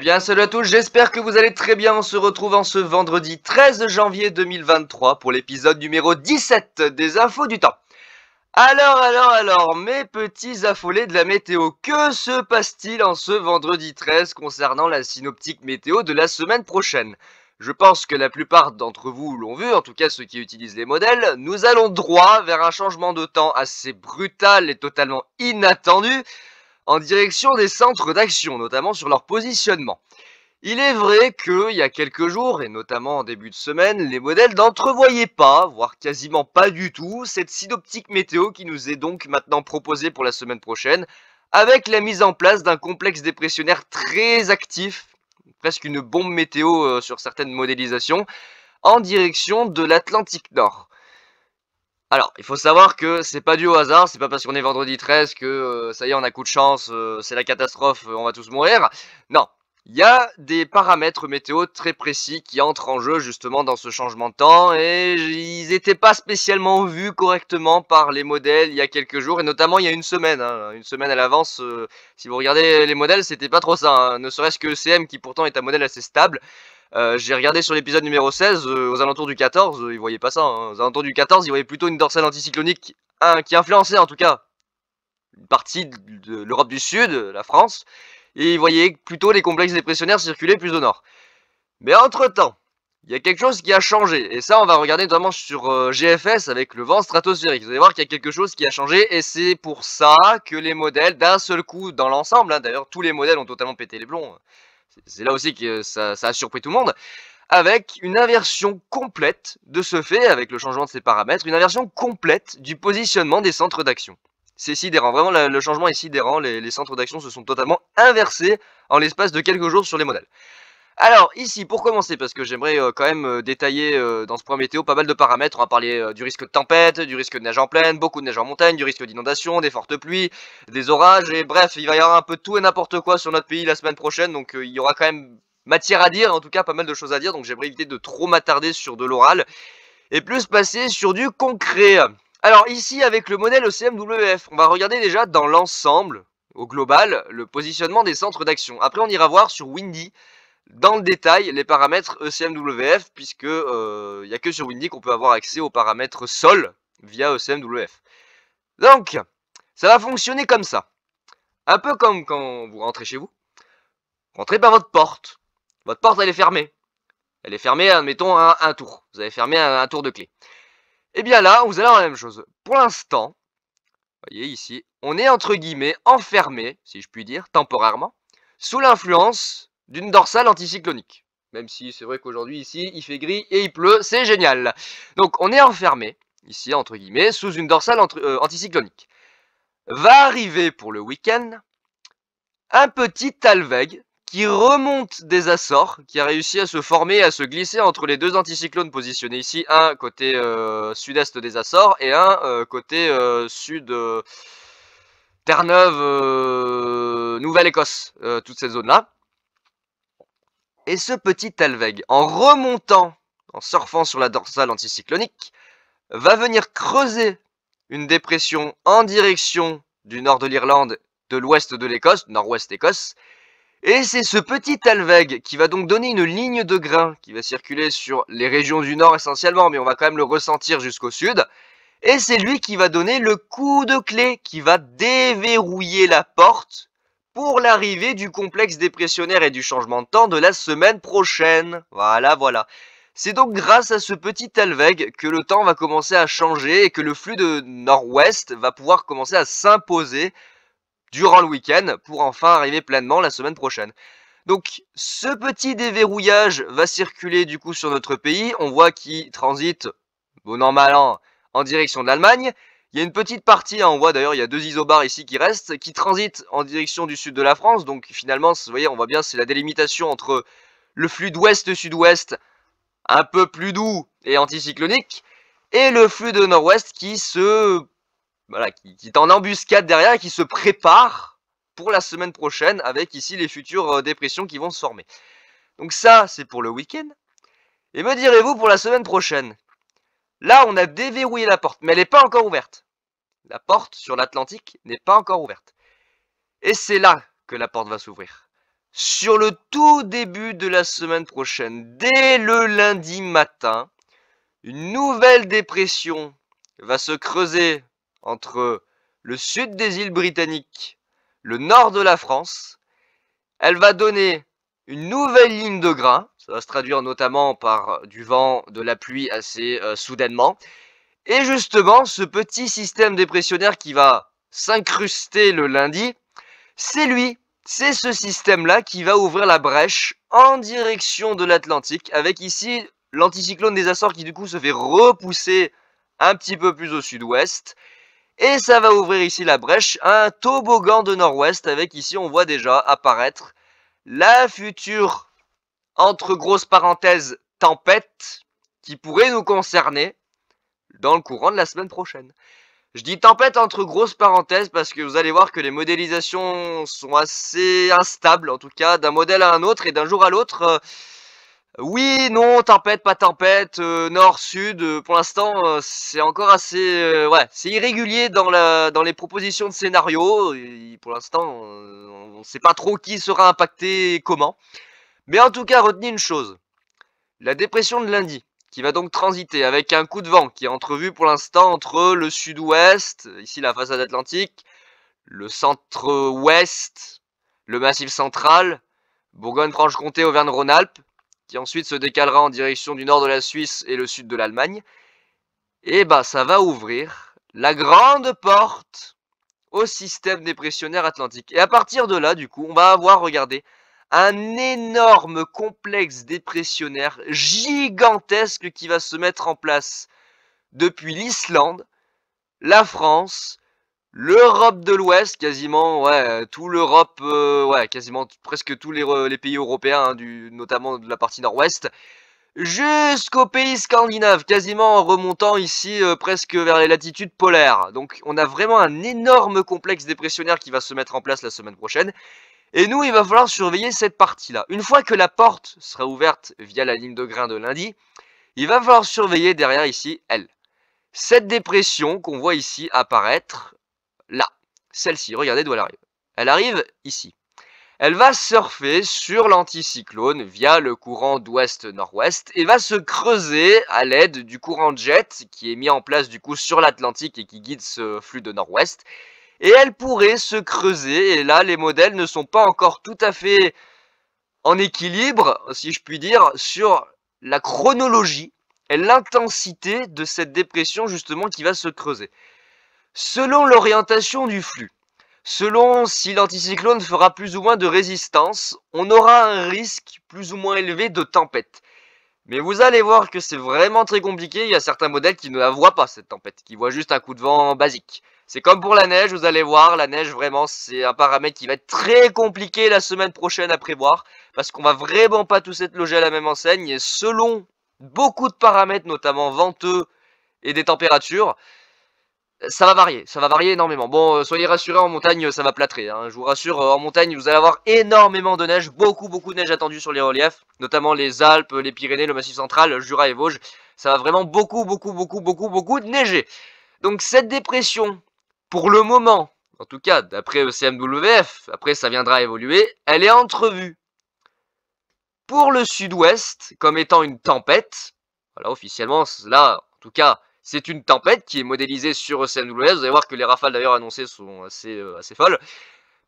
bien, salut à tous, j'espère que vous allez très bien. On se retrouve en ce vendredi 13 janvier 2023 pour l'épisode numéro 17 des Infos du Temps. Alors, mes petits affolés de la météo, que se passe-t-il en ce vendredi 13 concernant la synoptique météo de la semaine prochaine? Je pense que la plupart d'entre vous l'ont vu, en tout cas ceux qui utilisent les modèles. Nous allons droit vers un changement de temps assez brutal et totalement inattendu en direction des centres d'action, notamment sur leur positionnement. Il est vrai qu'il y a quelques jours, et notamment en début de semaine, les modèles n'entrevoyaient pas, voire quasiment pas du tout, cette synoptique météo qui nous est donc maintenant proposée pour la semaine prochaine, avec la mise en place d'un complexe dépressionnaire très actif, presque une bombe météo sur certaines modélisations, en direction de l'Atlantique Nord. Alors, il faut savoir que c'est pas dû au hasard, c'est pas parce qu'on est vendredi 13 que ça y est, on a coup de chance, c'est la catastrophe, on va tous mourir. Non, il y a des paramètres météo très précis qui entrent en jeu justement dans ce changement de temps et ils n'étaient pas spécialement vus correctement par les modèles il y a quelques jours et notamment il y a une semaine à l'avance. Si vous regardez les modèles, c'était pas trop ça, hein. Ne serait-ce que ECM qui pourtant est un modèle assez stable. J'ai regardé sur l'épisode numéro 16, aux alentours du 14, ils voyaient pas ça, hein. Aux alentours du 14, ils voyaient plutôt une dorsale anticyclonique qui influençait en tout cas une partie de l'Europe du Sud, la France, et ils voyaient plutôt les complexes dépressionnaires circuler plus au nord. Mais entre-temps, il y a quelque chose qui a changé, et ça on va regarder notamment sur GFS avec le vent stratosphérique. Vous allez voir qu'il y a quelque chose qui a changé, et c'est pour ça que les modèles, d'un seul coup, dans l'ensemble, hein, d'ailleurs tous les modèles ont totalement pété les plombs, c'est là aussi que ça a surpris tout le monde, avec une inversion complète de ce fait, avec le changement de ces paramètres, une inversion complète du positionnement des centres d'action. C'est sidérant, vraiment le changement est sidérant, les centres d'action se sont totalement inversés en l'espace de quelques jours sur les modèles. Alors ici, pour commencer, parce que j'aimerais quand même détailler dans ce point météo pas mal de paramètres, on va parler du risque de tempête, du risque de neige en plaine, beaucoup de neige en montagne, du risque d'inondation, des fortes pluies, des orages, et bref, il va y avoir un peu de tout et n'importe quoi sur notre pays la semaine prochaine, donc il y aura quand même matière à dire, en tout cas pas mal de choses à dire, donc j'aimerais éviter de trop m'attarder sur de l'oral, et plus passer sur du concret. Alors ici, avec le modèle ECMWF, on va regarder déjà dans l'ensemble, au global, le positionnement des centres d'action. Après on ira voir sur Windy, dans le détail, les paramètres ECMWF, puisque il n'y a que sur Windy qu'on peut avoir accès aux paramètres sol via ECMWF. Donc, ça va fonctionner comme ça. Un peu comme quand vous rentrez chez vous. Rentrez par votre porte. Votre porte, elle est fermée. Elle est fermée, admettons, à un tour. Vous avez fermé un tour de clé. Et bien là, vous allez avoir la même chose. Pour l'instant, vous voyez ici, on est entre guillemets enfermé, si je puis dire, temporairement, sous l'influence d'une dorsale anticyclonique. Même si c'est vrai qu'aujourd'hui ici, il fait gris et il pleut, c'est génial. Donc on est enfermé, ici entre guillemets, sous une dorsale anticyclonique. Va arriver pour le week-end un petit talweg qui remonte des Açores, qui a réussi à se former, à se glisser entre les deux anticyclones positionnés ici, un côté sud-est des Açores et un côté sud Terre-Neuve, Nouvelle-Écosse, toute cette zone-là. Et ce petit talweg, en remontant, en surfant sur la dorsale anticyclonique, va venir creuser une dépression en direction du nord de l'Irlande, de l'ouest de l'Écosse, nord-ouest Écosse. Et c'est ce petit talweg qui va donc donner une ligne de grain qui va circuler sur les régions du nord essentiellement, mais on va quand même le ressentir jusqu'au sud. Et c'est lui qui va donner le coup de clé, qui va déverrouiller la porte pour l'arrivée du complexe dépressionnaire et du changement de temps de la semaine prochaine. Voilà. C'est donc grâce à ce petit talweg que le temps va commencer à changer et que le flux de nord-ouest va pouvoir commencer à s'imposer durant le week-end pour enfin arriver pleinement la semaine prochaine. Donc ce petit déverrouillage va circuler du coup sur notre pays. On voit qu'il transite, bon an mal an, en direction de l'Allemagne. Il y a une petite partie, hein, on voit d'ailleurs il y a deux isobars ici qui restent, qui transitent en direction du sud de la France. Donc finalement, vous voyez, on voit bien c'est la délimitation entre le flux d'ouest-sud-ouest, un peu plus doux et anticyclonique, et le flux de nord-ouest qui est en embuscade derrière et qui se prépare pour la semaine prochaine avec ici les futures dépressions qui vont se former. Donc ça, c'est pour le week-end. Et me direz-vous pour la semaine prochaine? Là, on a déverrouillé la porte, mais elle n'est pas encore ouverte. La porte sur l'Atlantique n'est pas encore ouverte. Et c'est là que la porte va s'ouvrir. sur le tout début de la semaine prochaine, dès le lundi matin, une nouvelle dépression va se creuser entre le sud des îles britanniques, le nord de la France. Elle va donner une nouvelle ligne de grain. Ça va se traduire notamment par du vent, de la pluie assez soudainement. Et justement, ce petit système dépressionnaire qui va s'incruster le lundi, c'est ce système-là qui va ouvrir la brèche en direction de l'Atlantique, avec ici l'anticyclone des Açores qui du coup se fait repousser un petit peu plus au sud-ouest. Et ça va ouvrir ici la brèche, un toboggan de nord-ouest, avec ici on voit déjà apparaître la future, entre grosses parenthèses, tempête qui pourrait nous concerner dans le courant de la semaine prochaine. Je dis tempête entre grosses parenthèses parce que vous allez voir que les modélisations sont assez instables, en tout cas d'un modèle à un autre et d'un jour à l'autre. Oui, non, tempête, pas tempête, nord, sud, pour l'instant c'est encore assez... ouais, c'est irrégulier dans les propositions de scénario, et pour l'instant on ne sait pas trop qui sera impacté et comment. Mais en tout cas, retenez une chose, la dépression de lundi, qui va donc transiter avec un coup de vent qui est entrevu pour l'instant entre le sud-ouest, ici la façade atlantique, le centre-ouest, le massif central, Bourgogne-Franche-Comté, Auvergne-Rhône-Alpes, qui ensuite se décalera en direction du nord de la Suisse et le sud de l'Allemagne. Et bah ça va ouvrir la grande porte au système dépressionnaire atlantique. Et à partir de là, du coup, on va avoir, regardez, un énorme complexe dépressionnaire gigantesque qui va se mettre en place depuis l'Islande, la France, l'Europe de l'Ouest, quasiment, ouais, tout l'Europe, ouais, quasiment presque tous les pays européens, hein, notamment de la partie nord-ouest, jusqu'aux pays scandinaves, quasiment en remontant ici presque vers les latitudes polaires. Donc on a vraiment un énorme complexe dépressionnaire qui va se mettre en place la semaine prochaine. Et nous, il va falloir surveiller cette partie-là. Une fois que la porte sera ouverte via la ligne de grain de lundi, il va falloir surveiller derrière ici, elle. Cette dépression qu'on voit ici apparaître, là. Celle-ci, regardez d'où elle arrive. Elle arrive ici. Elle va surfer sur l'anticyclone via le courant d'ouest-nord-ouest et va se creuser à l'aide du courant jet qui est mis en place du coup sur l'Atlantique et qui guide ce flux de nord-ouest. Et elle pourrait se creuser, et là les modèles ne sont pas encore tout à fait en équilibre, si je puis dire, sur la chronologie et l'intensité de cette dépression justement qui va se creuser. Selon l'orientation du flux, selon si l'anticyclone fera plus ou moins de résistance, on aura un risque plus ou moins élevé de tempête. Mais vous allez voir que c'est vraiment très compliqué, il y a certains modèles qui ne la voient pas cette tempête, qui voient juste un coup de vent basique. C'est comme pour la neige, vous allez voir, la neige vraiment c'est un paramètre qui va être très compliqué la semaine prochaine à prévoir, parce qu'on va vraiment pas tous être logés à la même enseigne, et selon beaucoup de paramètres, notamment venteux et des températures, ça va varier énormément. Bon, soyez rassurés, en montagne, ça va plâtrer, hein. Je vous rassure, en montagne, vous allez avoir énormément de neige, beaucoup de neige attendue sur les reliefs, notamment les Alpes, les Pyrénées, le Massif central, le Jura et Vosges. Ça va vraiment beaucoup neiger. Donc cette dépression, pour le moment, en tout cas d'après CMWF, après ça viendra évoluer, elle est entrevue pour le sud-ouest comme étant une tempête. Voilà, officiellement, là, en tout cas, c'est une tempête qui est modélisée sur ECMWF. Vous allez voir que les rafales d'ailleurs annoncées sont assez folles.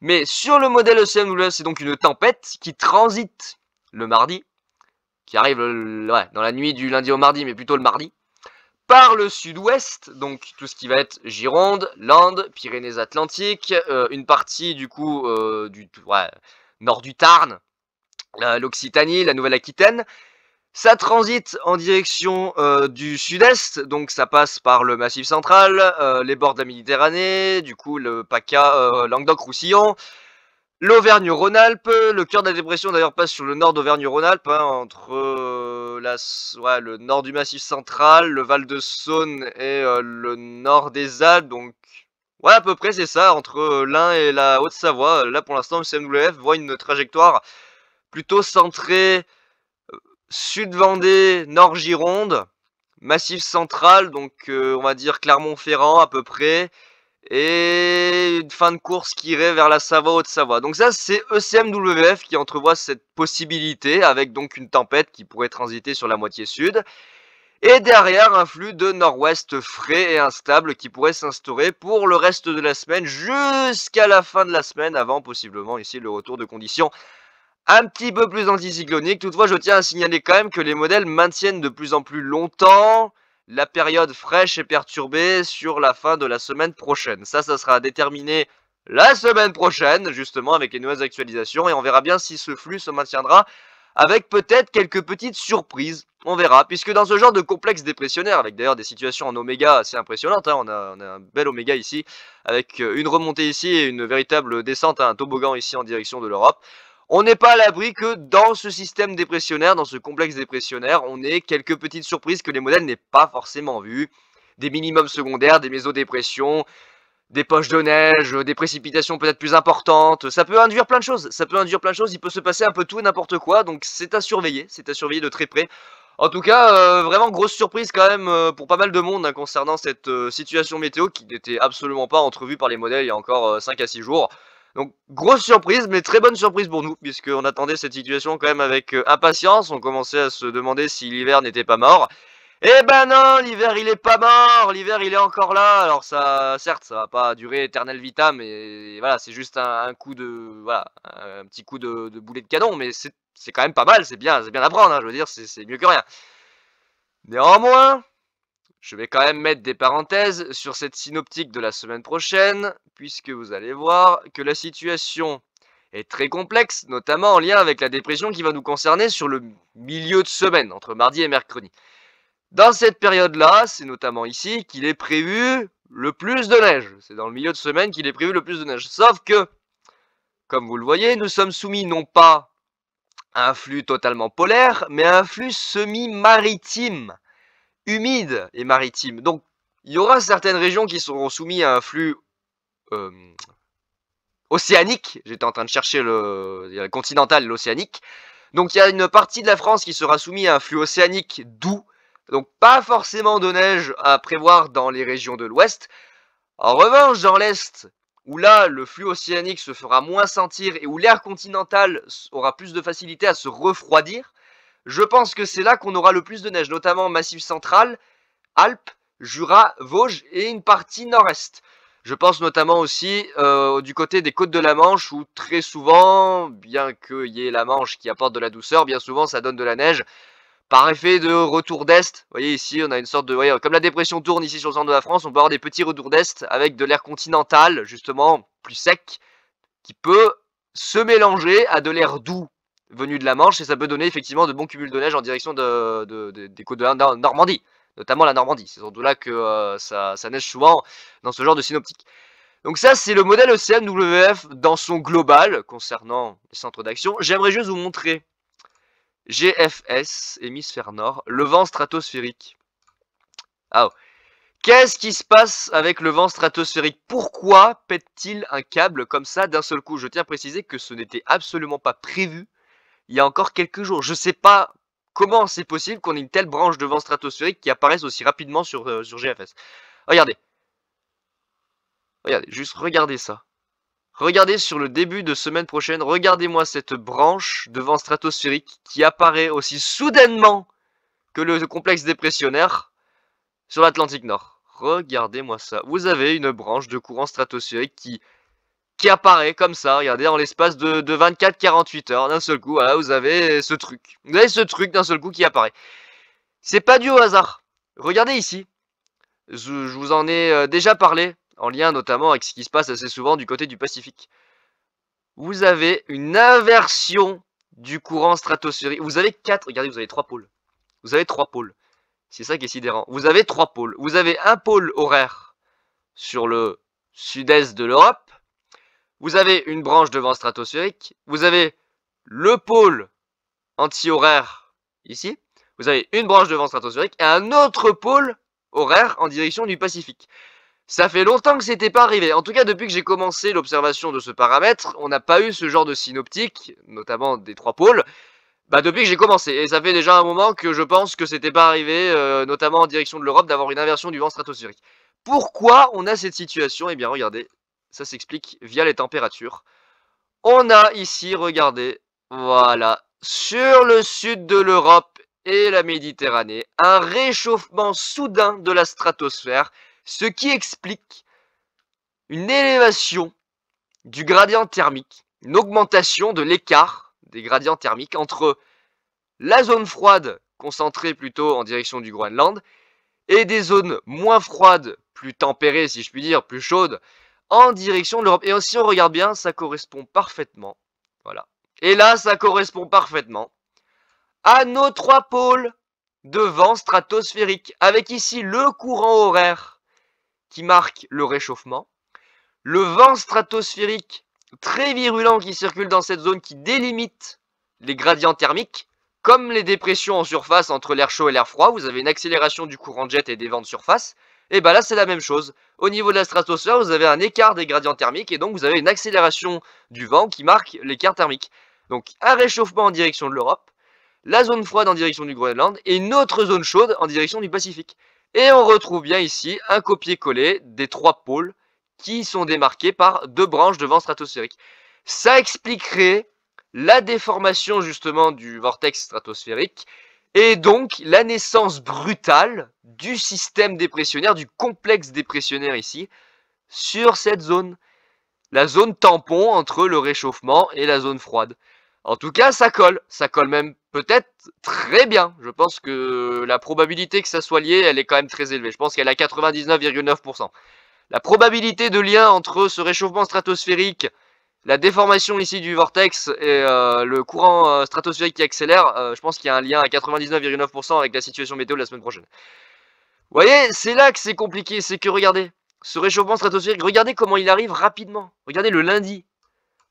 Mais sur le modèle ECMWF, c'est donc une tempête qui transite le mardi, qui arrive ouais, dans la nuit du lundi au mardi, mais plutôt le mardi, par le sud-ouest, donc tout ce qui va être Gironde, Landes, Pyrénées-Atlantiques, une partie du coup ouais, nord du Tarn, l'Occitanie, la Nouvelle-Aquitaine. Ça transite en direction du sud-est, donc ça passe par le Massif central, les bords de la Méditerranée, du coup le PACA, Languedoc-Roussillon, l'Auvergne-Rhône-Alpes. Le cœur de la dépression d'ailleurs passe sur le nord d'Auvergne-Rhône-Alpes, hein, entre ouais, le nord du Massif central, le Val-de-Saône et le nord des Alpes, donc ouais à peu près c'est ça, entre l'Ain et la Haute-Savoie. Là pour l'instant le CMWF voit une trajectoire plutôt centrée Sud-Vendée, Nord-Gironde, Massif central, donc on va dire Clermont-Ferrand à peu près, et une fin de course qui irait vers la Savoie, Haute-Savoie. Donc ça, c'est ECMWF qui entrevoit cette possibilité, avec donc une tempête qui pourrait transiter sur la moitié sud. Et derrière, un flux de nord-ouest frais et instable qui pourrait s'instaurer pour le reste de la semaine jusqu'à la fin de la semaine, avant possiblement ici le retour de conditions un petit peu plus anticycloniques. Toutefois, je tiens à signaler quand même que les modèles maintiennent de plus en plus longtemps la période fraîche et perturbée sur la fin de la semaine prochaine. Ça sera déterminé la semaine prochaine, justement, avec les nouvelles actualisations, et on verra bien si ce flux se maintiendra avec peut-être quelques petites surprises. On verra, puisque dans ce genre de complexe dépressionnaire, avec d'ailleurs des situations en oméga assez impressionnantes, hein, on a un bel oméga ici, avec une remontée ici et une véritable descente, un toboggan ici en direction de l'Europe. On n'est pas à l'abri que dans ce système dépressionnaire, dans ce complexe dépressionnaire, on ait quelques petites surprises que les modèles n'aient pas forcément vues. Des minimums secondaires, des mésodépressions, des poches de neige, des précipitations peut-être plus importantes. Ça peut induire plein de choses. Il peut se passer un peu tout et n'importe quoi. Donc c'est à surveiller de très près. En tout cas, vraiment grosse surprise quand même pour pas mal de monde hein, concernant cette situation météo qui n'était absolument pas entrevue par les modèles il y a encore 5 à 6 jours. Donc grosse surprise, mais très bonne surprise pour nous, puisqu'on attendait cette situation quand même avec impatience. On commençait à se demander si l'hiver n'était pas mort. Eh ben non, l'hiver il est pas mort, l'hiver il est encore là. Alors ça, certes, ça va pas durer éternel vitam, mais voilà, c'est juste un coup de, voilà, un petit coup de boulet de canon, mais c'est quand même pas mal, c'est bien à prendre, hein, je veux dire, c'est mieux que rien. Néanmoins, je vais quand même mettre des parenthèses sur cette synoptique de la semaine prochaine, puisque vous allez voir que la situation est très complexe, notamment en lien avec la dépression qui va nous concerner sur le milieu de semaine, entre mardi et mercredi. Dans cette période-là, c'est notamment ici qu'il est prévu le plus de neige. C'est dans le milieu de semaine qu'il est prévu le plus de neige. Sauf que, comme vous le voyez, nous sommes soumis non pas à un flux totalement polaire, mais à un flux semi-maritime, humide et maritime. Donc, il y aura certaines régions qui seront soumises à un flux océanique. J'étais en train de chercher le continental et l'océanique. Donc, il y a une partie de la France qui sera soumise à un flux océanique doux. Donc pas forcément de neige à prévoir dans les régions de l'ouest. En revanche, dans l'est, où là le flux océanique se fera moins sentir et où l'air continental aura plus de facilité à se refroidir, je pense que c'est là qu'on aura le plus de neige, notamment Massif central, Alpes, Jura, Vosges et une partie nord-est. Je pense notamment aussi du côté des côtes de la Manche où très souvent, bien qu'il y ait la Manche qui apporte de la douceur, bien souvent ça donne de la neige. Par effet de retour d'est, vous voyez ici on a une sorte de, voyez, comme la dépression tourne ici sur le centre de la France, on peut avoir des petits retours d'est avec de l'air continental justement plus sec qui peut se mélanger à de l'air doux venu de la Manche et ça peut donner effectivement de bons cumuls de neige en direction des côtes de la Normandie, notamment la Normandie. C'est surtout là que ça neige souvent dans ce genre de synoptique. Donc ça c'est le modèle ECMWF dans son global concernant les centres d'action. J'aimerais juste vous montrer GFS, hémisphère nord, le vent stratosphérique. Ah, qu'est-ce qui se passe avec le vent stratosphérique? Pourquoi pète-t-il un câble comme ça d'un seul coup? Je tiens à préciser que ce n'était absolument pas prévu il y a encore quelques jours. Je ne sais pas comment c'est possible qu'on ait une telle branche de vent stratosphérique qui apparaisse aussi rapidement sur GFS. Regardez. Regardez, juste regardez ça. Regardez sur le début de semaine prochaine, regardez-moi cette branche de vent stratosphérique qui apparaît aussi soudainement que le complexe dépressionnaire sur l'Atlantique Nord. Regardez-moi ça. Vous avez une branche de courant stratosphérique qui apparaît comme ça, regardez, en l'espace de 24-48 heures. D'un seul coup, voilà, vous avez ce truc. Vous avez ce truc d'un seul coup qui apparaît. C'est pas dû au hasard. Regardez ici. Je vous en ai déjà parlé, en lien notamment avec ce qui se passe assez souvent du côté du Pacifique. Vous avez une inversion du courant stratosphérique. Vous avez regardez, vous avez 3 pôles. Vous avez 3 pôles. C'est ça qui est sidérant. Vous avez 3 pôles. Vous avez un pôle horaire sur le sud-est de l'Europe. Vous avez une branche de vent stratosphérique. Vous avez le pôle anti-horaire ici. Vous avez une branche de vent stratosphérique et un autre pôle horaire en direction du Pacifique. Ça fait longtemps que c'était pas arrivé. En tout cas, depuis que j'ai commencé l'observation de ce paramètre, on n'a pas eu ce genre de synoptique, notamment des 3 pôles. Bah depuis que j'ai commencé, et ça fait déjà un moment que je pense que c'était pas arrivé, notamment en direction de l'Europe, d'avoir une inversion du vent stratosphérique. Pourquoi on a cette situation? Eh bien regardez, ça s'explique via les températures. On a ici, regardez, voilà, sur le sud de l'Europe et la Méditerranée, un réchauffement soudain de la stratosphère, ce qui explique une élévation du gradient thermique, une augmentation de l'écart des gradients thermiques entre la zone froide, concentrée plutôt en direction du Groenland, et des zones moins froides, plus tempérées si je puis dire, plus chaudes, en direction de l'Europe. Et si on regarde bien, ça correspond parfaitement, voilà. Et là, ça correspond parfaitement à nos trois pôles de vent stratosphérique, avec ici le courant horaire qui marque le réchauffement, le vent stratosphérique très virulent qui circule dans cette zone qui délimite les gradients thermiques, comme les dépressions en surface entre l'air chaud et l'air froid, vous avez une accélération du courant de jet et des vents de surface, et bien là c'est la même chose. Au niveau de la stratosphère, vous avez un écart des gradients thermiques et donc vous avez une accélération du vent qui marque l'écart thermique. Donc un réchauffement en direction de l'Europe, la zone froide en direction du Groenland et une autre zone chaude en direction du Pacifique. Et on retrouve bien ici un copier-coller des trois pôles qui sont démarqués par deux branches de vent stratosphérique. Ça expliquerait la déformation justement du vortex stratosphérique et donc la naissance brutale du système dépressionnaire, du complexe dépressionnaire ici, sur cette zone. La zone tampon entre le réchauffement et la zone froide. En tout cas, ça colle même peut-être très bien. Je pense que la probabilité que ça soit lié, elle est quand même très élevée. Je pense qu'elle est à 99,9%. La probabilité de lien entre ce réchauffement stratosphérique, la déformation ici du vortex et le courant stratosphérique qui accélère, je pense qu'il y a un lien à 99,9% avec la situation météo de la semaine prochaine. Vous voyez, c'est là que c'est compliqué, c'est que regardez, ce réchauffement stratosphérique, regardez comment il arrive rapidement. Regardez le lundi.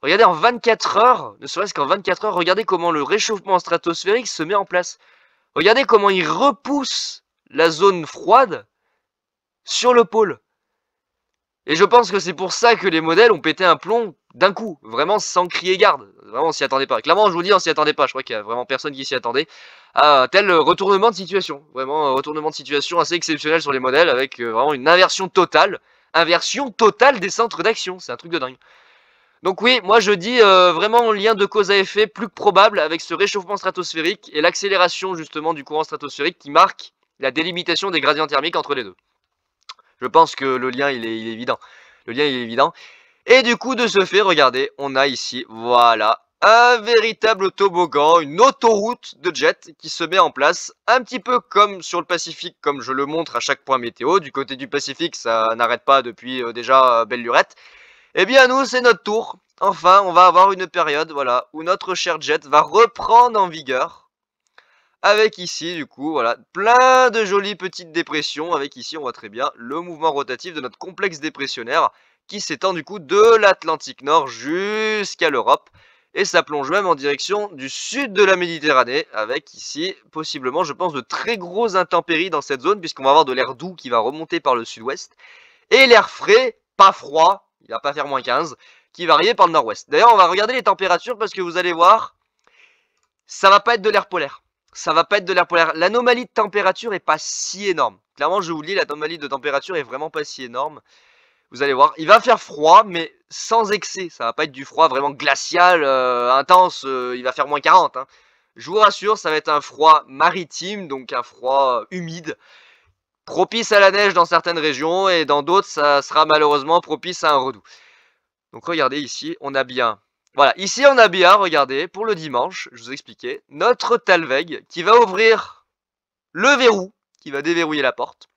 Regardez en 24 heures, ne serait-ce qu'en 24 heures, regardez comment le réchauffement stratosphérique se met en place. Regardez comment il repousse la zone froide sur le pôle. Et je pense que c'est pour ça que les modèles ont pété un plomb d'un coup, vraiment sans crier garde. Vraiment, on s'y attendait pas. Clairement, je vous dis, on s'y attendait pas. Je crois qu'il y a vraiment personne qui s'y attendait à un tel retournement de situation. Vraiment, un retournement de situation assez exceptionnel sur les modèles, avec vraiment une inversion totale des centres d'action. C'est un truc de dingue. Donc oui, moi je dis vraiment lien de cause à effet plus que probable avec ce réchauffement stratosphérique et l'accélération justement du courant stratosphérique qui marque la délimitation des gradients thermiques entre les deux. Je pense que le lien il est évident. Le lien il est évident. Et du coup de ce fait, regardez, on a ici, voilà, un véritable toboggan, une autoroute de jet qui se met en place, un petit peu comme sur le Pacifique, comme je le montre à chaque point météo. Du côté du Pacifique, ça n'arrête pas depuis déjà belle lurette. Eh bien nous, c'est notre tour. Enfin, on va avoir une période, voilà, où notre cher jet va reprendre en vigueur. Avec ici, du coup, voilà, plein de jolies petites dépressions. Avec ici, on voit très bien le mouvement rotatif de notre complexe dépressionnaire qui s'étend du coup de l'Atlantique Nord jusqu'à l'Europe. Et ça plonge même en direction du sud de la Méditerranée, avec ici, possiblement, je pense, de très grosses intempéries dans cette zone, puisqu'on va avoir de l'air doux qui va remonter par le sud-ouest, et l'air frais, pas froid, il va pas faire moins 15, qui va varier par le nord-ouest. D'ailleurs, on va regarder les températures, parce que vous allez voir, ça va pas être de l'air polaire. Ça va pas être de l'air polaire. L'anomalie de température est pas si énorme. Clairement, je vous le dis, l'anomalie de température est vraiment pas si énorme. Vous allez voir, il va faire froid, mais sans excès. Ça va pas être du froid vraiment glacial, intense. Il va faire moins 40. Hein. Je vous rassure, ça va être un froid maritime, donc un froid humide, propice à la neige dans certaines régions, et dans d'autres, ça sera malheureusement propice à un redoux. Donc regardez ici, on a bien... Voilà, ici on a bien, regardez, pour le dimanche, je vous expliquais, notre Talweg qui va ouvrir le verrou, qui va déverrouiller la porte.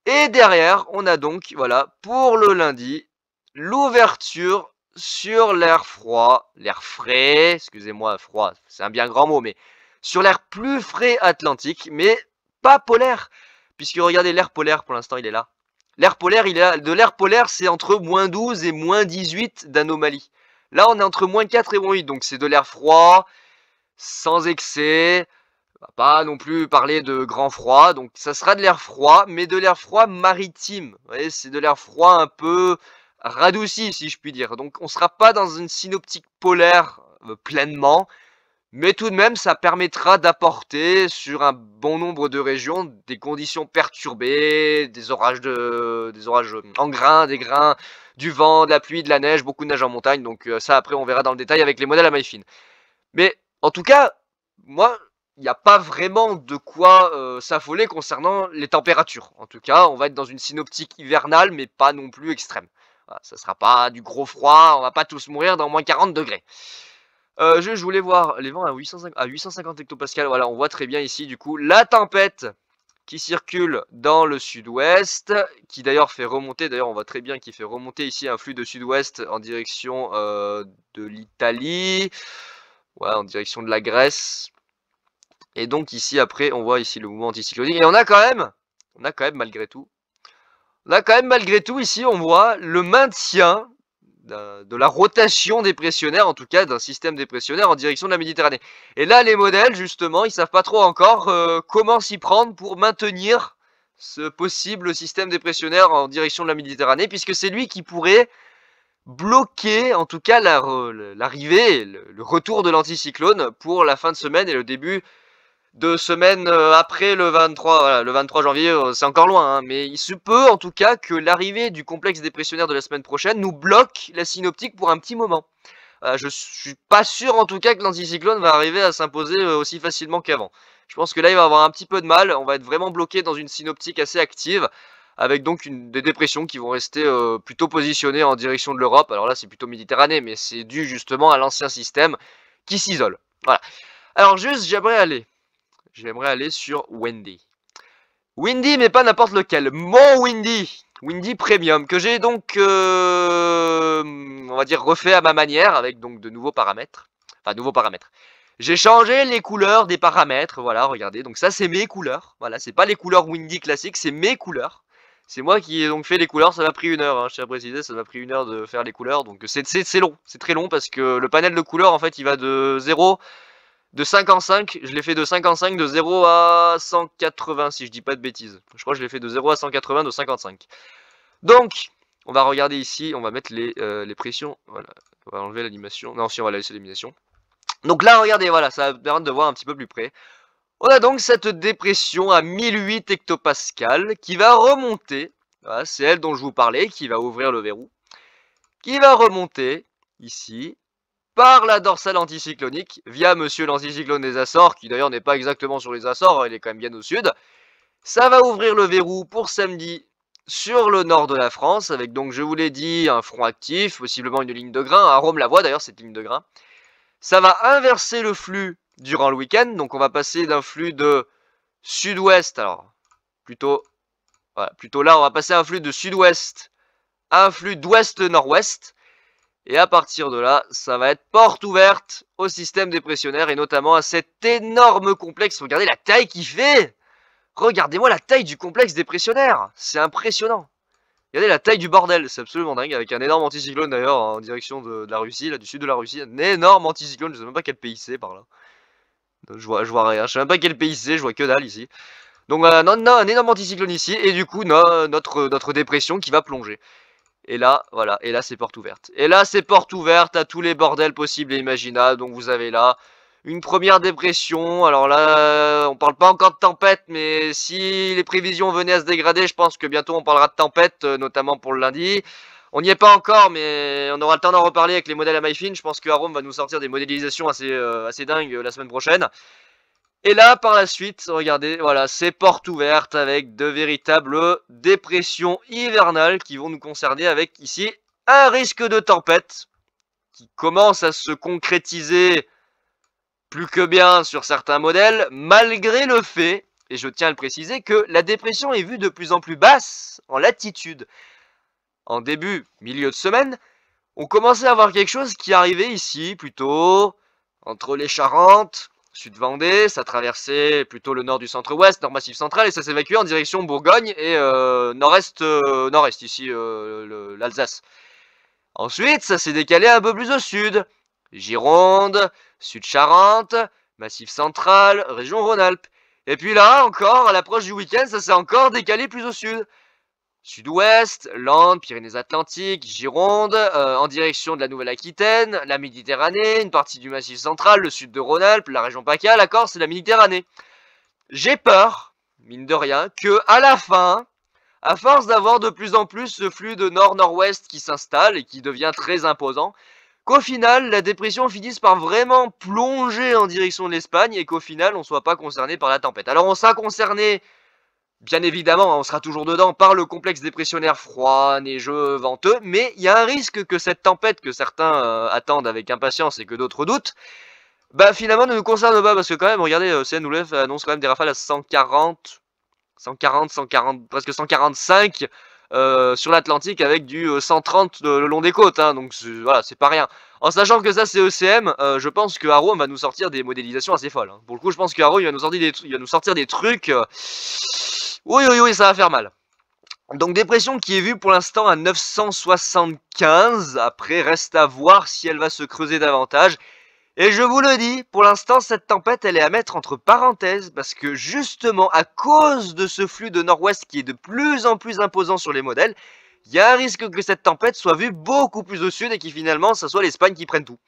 Et derrière, on a donc, voilà, pour le lundi, l'ouverture sur l'air froid, l'air frais, excusez-moi, froid, c'est un bien grand mot, mais sur l'air plus frais atlantique, mais pas polaire. Puisque regardez, l'air polaire, pour l'instant, il est là. L'air polaire, il est là. De l'air polaire, c'est entre moins 12 et moins 18 d'anomalie. Là, on est entre moins 4 et moins 8, donc c'est de l'air froid, sans excès. On va pas non plus parler de grand froid, donc ça sera de l'air froid, mais de l'air froid maritime. Vous voyez, c'est de l'air froid un peu radouci, si je puis dire. Donc on sera pas dans une synoptique polaire pleinement, Mais tout de même, ça permettra d'apporter sur un bon nombre de régions des conditions perturbées, des orages en grains, des grains, du vent, de la pluie, de la neige, beaucoup de neige en montagne. Donc ça, après, on verra dans le détail avec les modèles à maille fine. Mais en tout cas, moi, il n'y a pas vraiment de quoi s'affoler concernant les températures. En tout cas, on va être dans une synoptique hivernale, mais pas non plus extrême. Voilà, ça sera pas du gros froid, on va pas tous mourir dans moins 40 degrés. Je voulais voir les vents à 850 hectopascales. Voilà, on voit très bien ici, du coup, la tempête qui circule dans le sud-ouest, qui d'ailleurs fait remonter, d'ailleurs on voit très bien qu'il fait remonter ici un flux de sud-ouest en direction de l'Italie, ouais, en direction de la Grèce. Et donc ici après on voit ici le mouvement anticyclonique, et on a quand même malgré tout, ici on voit le maintien de la rotation dépressionnaire, en tout cas d'un système dépressionnaire en direction de la Méditerranée. Et là, les modèles, justement, ils savent pas trop encore comment s'y prendre pour maintenir ce possible système dépressionnaire en direction de la Méditerranée, puisque c'est lui qui pourrait bloquer, en tout cas, l'arrivée, le retour de l'anticyclone pour la fin de semaine et le début de semaine après le 23, voilà, le 23 janvier, c'est encore loin, hein, mais il se peut en tout cas que l'arrivée du complexe dépressionnaire de la semaine prochaine nous bloque la synoptique pour un petit moment. Je suis pas sûr en tout cas que l'anticyclone va arriver à s'imposer aussi facilement qu'avant. Je pense que là il va avoir un petit peu de mal, on va être vraiment bloqué dans une synoptique assez active, avec donc des dépressions qui vont rester plutôt positionnées en direction de l'Europe. Alors là c'est plutôt Méditerranée, mais c'est dû justement à l'ancien système qui s'isole. Voilà. Alors juste j'aimerais aller sur Windy. Windy, mais pas n'importe lequel. Mon Windy. Windy Premium, que j'ai donc, on va dire, refait à ma manière, avec donc de nouveaux paramètres. Enfin, nouveaux paramètres. J'ai changé les couleurs des paramètres, voilà, regardez. Donc ça, c'est mes couleurs. Voilà, c'est pas les couleurs Windy classiques, c'est mes couleurs. C'est moi qui ai donc fait les couleurs, ça m'a pris 1 heure, hein, je tiens à préciser, ça m'a pris 1 heure de faire les couleurs. Donc c'est long, c'est très long, parce que le panel de couleurs, en fait, il va de 5 en 5, je l'ai fait de 5 en 5, de 0 à 180, si je dis pas de bêtises. Je crois que je l'ai fait de 0 à 180, de 55. Donc, on va regarder ici, on va mettre les pressions. Voilà, on va enlever l'animation. Non, si, on va laisser l'animation. Donc là, regardez, voilà, ça va permettre de voir un petit peu plus près. On a donc cette dépression à 1008 hectopascales qui va remonter. Voilà, c'est elle dont je vous parlais, qui va ouvrir le verrou. Qui va remonter, ici, par la dorsale anticyclonique, via monsieur l'anticyclone des Açores, qui d'ailleurs n'est pas exactement sur les Açores, il est quand même bien au sud. Ça va ouvrir le verrou pour samedi sur le nord de la France, avec donc, je vous l'ai dit, un front actif, possiblement une ligne de grain. À Rome la voit d'ailleurs, cette ligne de grain. Ça va inverser le flux durant le week-end, donc on va passer d'un flux de sud-ouest, alors plutôt, voilà, plutôt là, on va passer un flux de sud-ouest à un flux d'ouest-nord-ouest. Et à partir de là, ça va être porte ouverte au système dépressionnaire et notamment à cet énorme complexe. Regardez la taille qu'il fait! Regardez-moi la taille du complexe dépressionnaire! C'est impressionnant! Regardez la taille du bordel, c'est absolument dingue, avec un énorme anticyclone d'ailleurs en direction de la Russie, là, du sud de la Russie. Un énorme anticyclone, je sais même pas quel pays c'est par là. Je vois rien, je sais même pas quel pays c'est, je vois que dalle ici. Donc non, un énorme anticyclone ici, et du coup, notre dépression qui va plonger. Et là, voilà, et là c'est porte ouverte. Et là c'est porte ouverte à tous les bordels possibles et imaginables. Donc vous avez là une première dépression. Alors là, on parle pas encore de tempête, mais si les prévisions venaient à se dégrader, je pense que bientôt on parlera de tempête, notamment pour le lundi. On n'y est pas encore, mais on aura le temps d'en reparler avec les modèles à maille fine. Je pense que Arome va nous sortir des modélisations assez dingues la semaine prochaine. Et là, par la suite, regardez, voilà, c'est porte ouverte avec de véritables dépressions hivernales qui vont nous concerner avec ici un risque de tempête qui commence à se concrétiser plus que bien sur certains modèles, malgré le fait, et je tiens à le préciser, que la dépression est vue de plus en plus basse en latitude. En début, milieu de semaine, on commençait à voir quelque chose qui arrivait ici, plutôt entre les Charentes, Sud-Vendée, ça traversait plutôt le nord du centre-ouest, nord massif central, et ça s'évacuait en direction Bourgogne et nord-est, ici, l'Alsace. Ensuite, ça s'est décalé un peu plus au sud, Gironde, Sud-Charente, massif central, région Rhône-Alpes. Et puis là, encore, à l'approche du week-end, ça s'est encore décalé plus au sud. Sud-Ouest, Landes, Pyrénées-Atlantiques, Gironde, en direction de la Nouvelle-Aquitaine, la Méditerranée, une partie du Massif central, le sud de Rhône-Alpes, la région PACA, la Corse et la Méditerranée. J'ai peur, mine de rien, que à la fin, à force d'avoir de plus en plus ce flux de nord-nord-ouest qui s'installe et qui devient très imposant, qu'au final, la dépression finisse par vraiment plonger en direction de l'Espagne et qu'au final, on ne soit pas concerné par la tempête. Alors on sera concerné, bien évidemment, on sera toujours dedans par le complexe dépressionnaire froid, neigeux, venteux, mais il y a un risque que cette tempête que certains attendent avec impatience et que d'autres doutent, bah finalement ne nous concerne pas, parce que quand même, regardez, CNOULEF annonce quand même des rafales à 140, 140, presque 145 sur l'Atlantique avec du 130 le long des côtes, hein, donc voilà, c'est pas rien. En sachant que ça c'est ECM, je pense que Haro va nous sortir des modélisations assez folles. Hein. Pour le coup, je pense que Haro il va nous sortir des trucs. Oui, oui, oui, ça va faire mal. Donc dépression qui est vue pour l'instant à 975. Après, reste à voir si elle va se creuser davantage. Et je vous le dis, pour l'instant, cette tempête, elle est à mettre entre parenthèses, parce que justement, à cause de ce flux de nord-ouest qui est de plus en plus imposant sur les modèles, il y a un risque que cette tempête soit vue beaucoup plus au sud et qui finalement, ça soit l'Espagne qui prenne tout.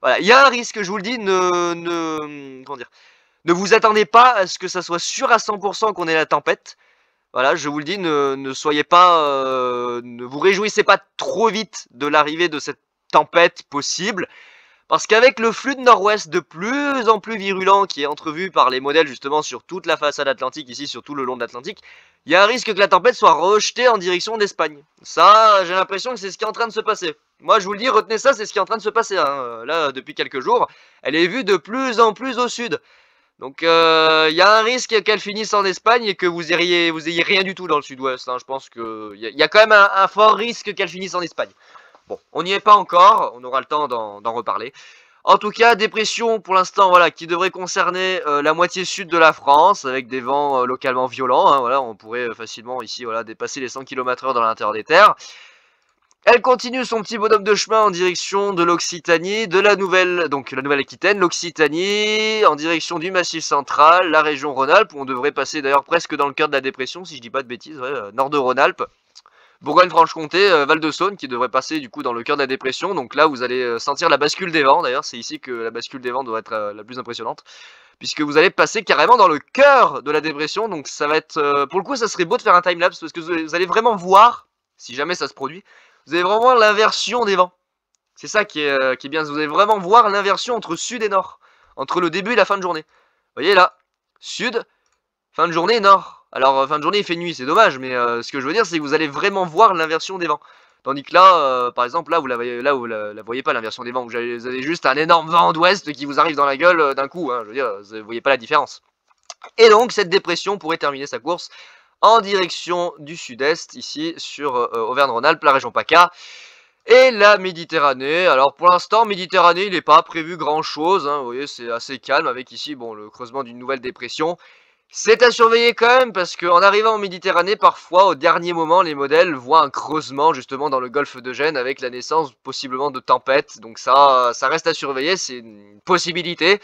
Voilà, il y a un risque, je vous le dis, comment dire, ne vous attendez pas à ce que ça soit sûr à 100% qu'on ait la tempête. Voilà, je vous le dis, ne soyez pas, ne vous réjouissez pas trop vite de l'arrivée de cette tempête possible. Parce qu'avec le flux de nord-ouest de plus en plus virulent qui est entrevu par les modèles justement sur toute la façade atlantique, ici sur tout le long de l'Atlantique, il y a un risque que la tempête soit rejetée en direction d'Espagne. Ça, j'ai l'impression que c'est ce qui est en train de se passer. Moi, je vous le dis, retenez ça, c'est ce qui est en train de se passer. Hein. Là, depuis quelques jours, elle est vue de plus en plus au sud. Donc, il y a un risque qu'elle finisse en Espagne et que vous ayez rien du tout dans le sud-ouest. Hein. Je pense qu'il y a quand même un fort risque qu'elle finisse en Espagne. Bon, on n'y est pas encore, on aura le temps d'en reparler. En tout cas, dépression pour l'instant, voilà, qui devrait concerner la moitié sud de la France, avec des vents localement violents. Hein, voilà, on pourrait facilement ici, voilà, dépasser les 100 km/h dans l'intérieur des terres. Elle continue son petit bonhomme de chemin en direction de l'Occitanie, de la Nouvelle-Aquitaine, l'Occitanie, en direction du Massif central, la région Rhône-Alpes, où on devrait passer d'ailleurs presque dans le cœur de la dépression, si je dis pas de bêtises, ouais, nord de Rhône-Alpes. Bourgogne-Franche-Comté, Val de Saône, qui devrait passer du coup dans le cœur de la dépression. Donc là, vous allez sentir la bascule des vents. D'ailleurs, c'est ici que la bascule des vents doit être la plus impressionnante, puisque vous allez passer carrément dans le cœur de la dépression. Donc ça va être, pour le coup, ça serait beau de faire un timelapse, parce que vous allez vraiment voir, si jamais ça se produit, vous allez vraiment voir l'inversion des vents. C'est ça qui est bien. Vous allez vraiment voir l'inversion entre sud et nord, entre le début et la fin de journée. Vous voyez là, sud, fin de journée, nord. Alors, fin de journée, il fait nuit, c'est dommage, mais ce que je veux dire, c'est que vous allez vraiment voir l'inversion des vents. Tandis que là, par exemple, là, vous la voyez pas, l'inversion des vents. Vous avez juste un énorme vent d'ouest qui vous arrive dans la gueule d'un coup. Hein, je veux dire, vous voyez pas la différence. Et donc, cette dépression pourrait terminer sa course en direction du sud-est, ici, sur Auvergne-Rhône-Alpes, la région PACA. Et la Méditerranée, alors pour l'instant, Méditerranée, il n'est pas prévu grand-chose. Hein, vous voyez, c'est assez calme avec ici, bon, le creusement d'une nouvelle dépression. C'est à surveiller quand même parce qu'en arrivant en Méditerranée, parfois au dernier moment, les modèles voient un creusement justement dans le golfe de Gênes avec la naissance possiblement de tempêtes. Donc ça reste à surveiller, c'est une possibilité